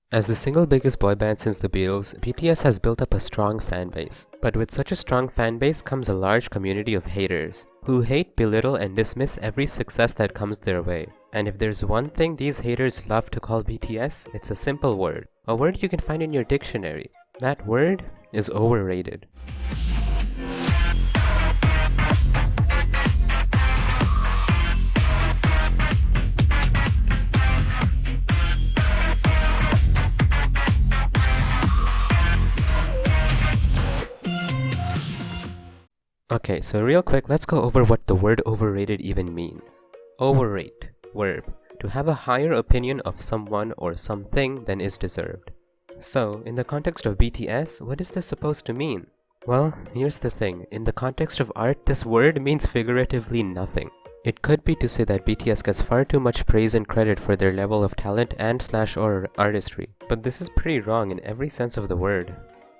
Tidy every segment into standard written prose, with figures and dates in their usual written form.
As the single biggest boy band since the Beatles, BTS has built up a strong fan base. But with such a strong fan base comes a large community of haters, who hate, belittle, and dismiss every success that comes their way. And if there's one thing these haters love to call BTS, it's a simple word. A word you can find in your dictionary. That word is overrated. Okay, so real quick, let's go over what the word overrated even means. Overrate, verb, to have a higher opinion of someone or something than is deserved. So, in the context of BTS, what is this supposed to mean? Well, here's the thing, in the context of art, this word means figuratively nothing. It could be to say that BTS gets far too much praise and credit for their level of talent and/or artistry, but this is pretty wrong in every sense of the word.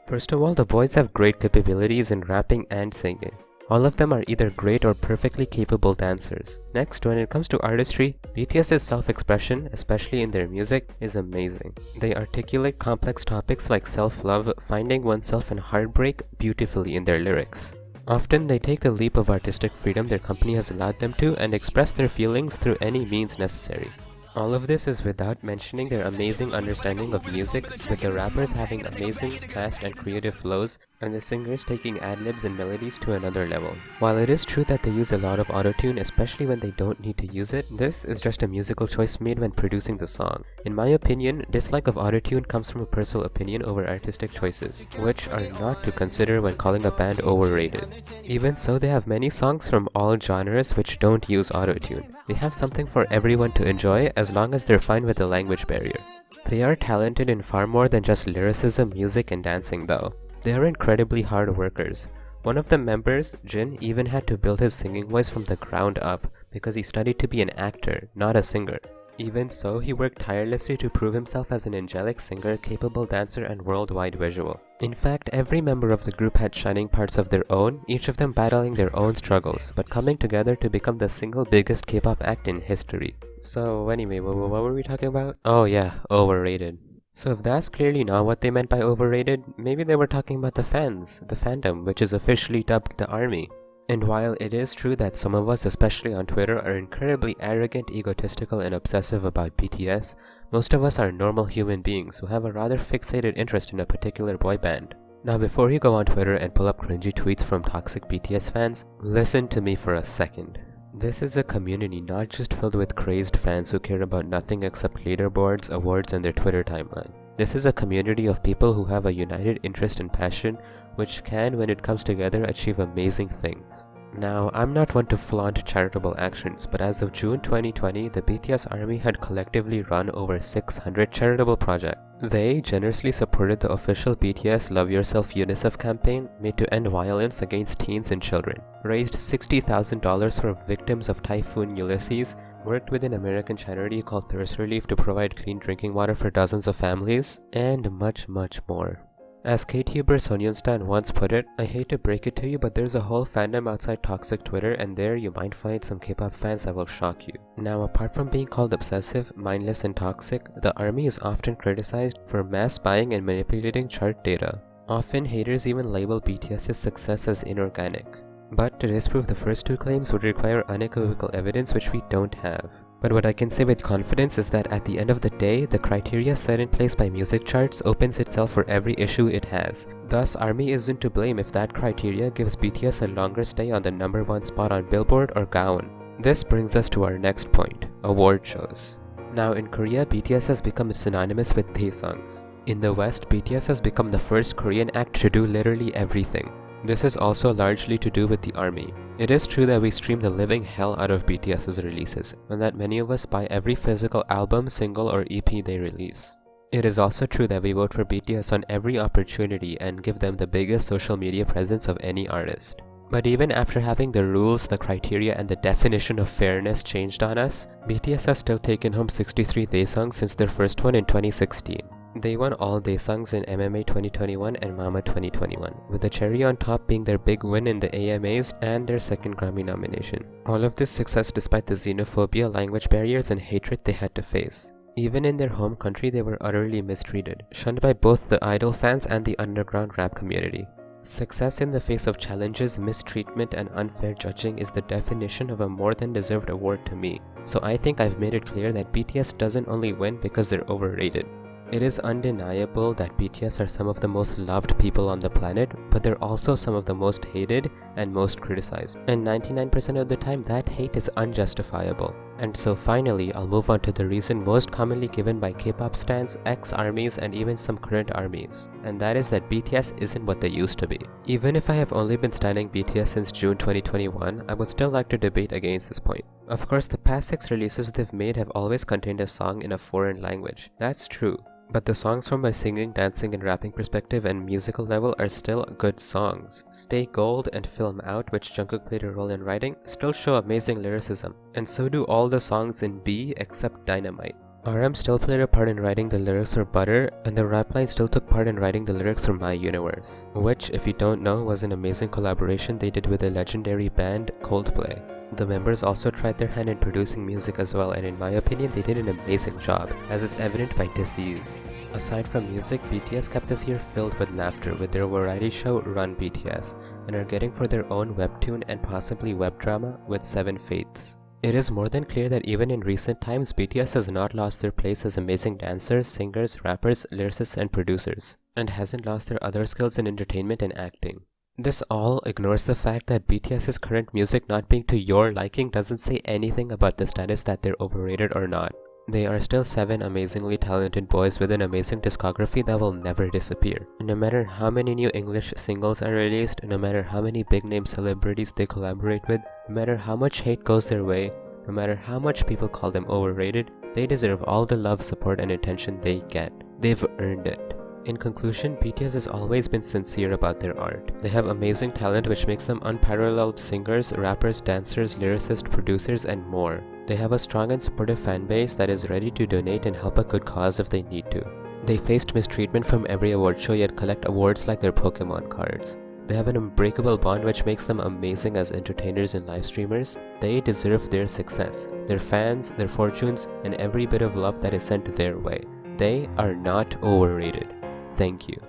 First of all, the boys have great capabilities in rapping and singing. All of them are either great or perfectly capable dancers. Next, when it comes to artistry, BTS's self-expression, especially in their music, is amazing. They articulate complex topics like self-love, finding oneself, and heartbreak beautifully in their lyrics. Often, they take the leap of artistic freedom their company has allowed them to and express their feelings through any means necessary. All of this is without mentioning their amazing understanding of music, with the rappers having amazing, fast and creative flows, and the singers taking ad-libs and melodies to another level. While it is true that they use a lot of autotune, especially when they don't need to use it, this is just a musical choice made when producing the song. In my opinion, dislike of autotune comes from a personal opinion over artistic choices, which are not to consider when calling a band overrated. Even so, they have many songs from all genres which don't use autotune. They have something for everyone to enjoy as long as they're fine with the language barrier. They are talented in far more than just lyricism, music, and dancing though. They are incredibly hard workers. One of the members, Jin, even had to build his singing voice from the ground up because he studied to be an actor, not a singer. Even so, he worked tirelessly to prove himself as an angelic singer, capable dancer, and worldwide visual. In fact, every member of the group had shining parts of their own, each of them battling their own struggles, but coming together to become the single biggest K-pop act in history. So anyway, what were we talking about? Oh yeah, overrated. So if that's clearly not what they meant by overrated, maybe they were talking about the fans, the fandom, which is officially dubbed the ARMY. And while it is true that some of us, especially on Twitter, are incredibly arrogant, egotistical, and obsessive about BTS, most of us are normal human beings who have a rather fixated interest in a particular boy band. Now before you go on Twitter and pull up cringy tweets from toxic BTS fans, listen to me for a second. This is a community not just filled with crazed fans who care about nothing except leaderboards, awards, and their Twitter timeline. This is a community of people who have a united interest and passion which can, when it comes together, achieve amazing things. Now, I'm not one to flaunt charitable actions, but as of June 2020, the BTS ARMY had collectively run over 600 charitable projects. They generously supported the official BTS Love Yourself UNICEF campaign made to end violence against teens and children, raised $60,000 for victims of Typhoon Ulysses, worked with an American charity called Thirst Relief to provide clean drinking water for dozens of families, and much more. As KTuber Sonyeonstan once put it, I hate to break it to you, but there's a whole fandom outside toxic Twitter, and there you might find some K-pop fans that will shock you. Now, apart from being called obsessive, mindless, and toxic, the ARMY is often criticized for mass buying and manipulating chart data. Often, haters even label BTS's success as inorganic. But to disprove the first two claims would require unequivocal evidence which we don't have. But what I can say with confidence is that at the end of the day, the criteria set in place by music charts opens itself for every issue it has. Thus, ARMY isn't to blame if that criteria gives BTS a longer stay on the #1 spot on Billboard or Gaon. This brings us to our next point, award shows. Now in Korea, BTS has become synonymous with daesungs. In the West, BTS has become the first Korean act to do literally everything. This is also largely to do with the ARMY. It is true that we stream the living hell out of BTS's releases, and that many of us buy every physical album, single, or EP they release. It is also true that we vote for BTS on every opportunity and give them the biggest social media presence of any artist. But even after having the rules, the criteria, and the definition of fairness changed on us, BTS has still taken home 63 daesungs since their first one in 2016. They won all daesungs in MMA 2021 and Mama 2021, with the cherry on top being their big win in the AMAs and their second Grammy nomination. All of this success despite the xenophobia, language barriers, and hatred they had to face. Even in their home country, they were utterly mistreated, shunned by both the idol fans and the underground rap community. Success in the face of challenges, mistreatment, and unfair judging is the definition of a more than deserved award to me. So I think I've made it clear that BTS doesn't only win because they're overrated. It is undeniable that BTS are some of the most loved people on the planet, but they're also some of the most hated and most criticized. And 99% of the time, that hate is unjustifiable. And so finally, I'll move on to the reason most commonly given by K-pop stans, ex-armies, and even some current armies. And that is that BTS isn't what they used to be. Even if I have only been standing BTS since June 2021, I would still like to debate against this point. Of course, the past 6 releases they've made have always contained a song in a foreign language. That's true. But the songs from a singing, dancing, and rapping perspective and musical level are still good songs. Stay Gold and Film Out, which Jungkook played a role in writing, still show amazing lyricism. And so do all the songs in B except Dynamite. RM still played a part in writing the lyrics for Butter, and the rap line still took part in writing the lyrics for My Universe, which, if you don't know, was an amazing collaboration they did with the legendary band Coldplay. The members also tried their hand in producing music as well, and in my opinion they did an amazing job, as is evident by Disease. Aside from music, BTS kept this year filled with laughter with their variety show Run BTS, and are getting for their own webtoon and possibly web drama with 7 Fates. It is more than clear that even in recent times, BTS has not lost their place as amazing dancers, singers, rappers, lyricists, and producers, and hasn't lost their other skills in entertainment and acting. This all ignores the fact that BTS's current music not being to your liking doesn't say anything about the status that they're overrated or not. They are still 7 amazingly talented boys with an amazing discography that will never disappear. No matter how many new English singles are released, no matter how many big name celebrities they collaborate with, no matter how much hate goes their way, no matter how much people call them overrated, they deserve all the love, support, and attention they get. They've earned it. In conclusion, BTS has always been sincere about their art. They have amazing talent which makes them unparalleled singers, rappers, dancers, lyricists, producers, and more. They have a strong and supportive fan base that is ready to donate and help a good cause if they need to. They faced mistreatment from every award show yet collect awards like their Pokemon cards. They have an unbreakable bond which makes them amazing as entertainers and live streamers. They deserve their success, their fans, their fortunes, and every bit of love that is sent their way. They are not overrated. Thank you.